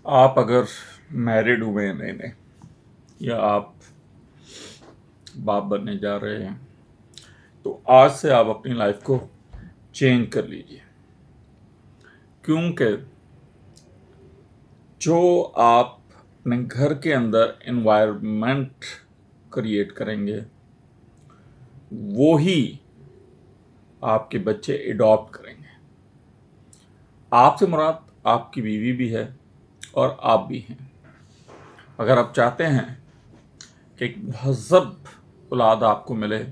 آپ اگر میرڈ ہوئے ہیں نئے یا آپ باپ بننے جا رہے ہیں تو آج سے آپ اپنی لائف کو چینج کر لیجیے، کیونکہ جو آپ اپنے گھر کے اندر انوائرمنٹ کریٹ کریں گے وہی آپ کے بچے اڈاپٹ کریں گے۔ آپ سے مراد آپ کی بیوی بھی ہے اور آپ بھی ہیں۔ اگر آپ چاہتے ہیں کہ ایک مہذب اولاد آپ کو ملے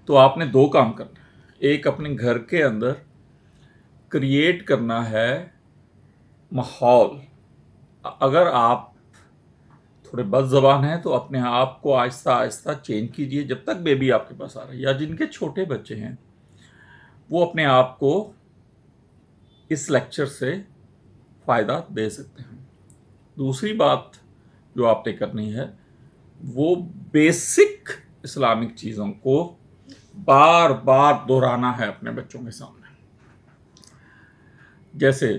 تو آپ نے دو کام کرنا ہے۔ ایک، اپنے گھر کے اندر کریٹ کرنا ہے ماحول۔ اگر آپ تھوڑے بد زبان ہیں تو اپنے آپ کو آہستہ آہستہ چینج کیجئے جب تک بیبی آپ کے پاس آ رہا ہے، یا جن کے چھوٹے بچے ہیں وہ اپنے آپ کو اس لیکچر سے فائدہ دے سکتے ہیں۔ دوسری بات جو آپ نے کرنی ہے وہ بیسک اسلامک چیزوں کو بار بار دہرانا ہے اپنے بچوں کے سامنے، جیسے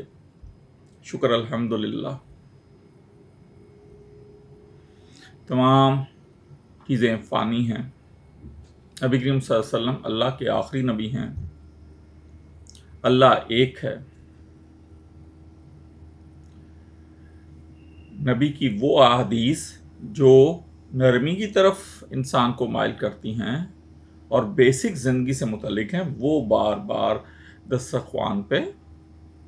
شکر الحمدللہ، تمام چیزیں فانی ہیں، نبی کریم صلی اللہ علیہ وسلم اللہ کے آخری نبی ہیں، اللہ ایک ہے، نبی کی وہ احادیث جو نرمی کی طرف انسان کو مائل کرتی ہیں اور بیسک زندگی سے متعلق ہیں، وہ بار بار دسترخوان پہ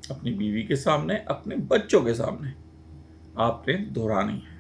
اپنی بیوی کے سامنے، اپنے بچوں کے سامنے آپ نے دہرانی ہے۔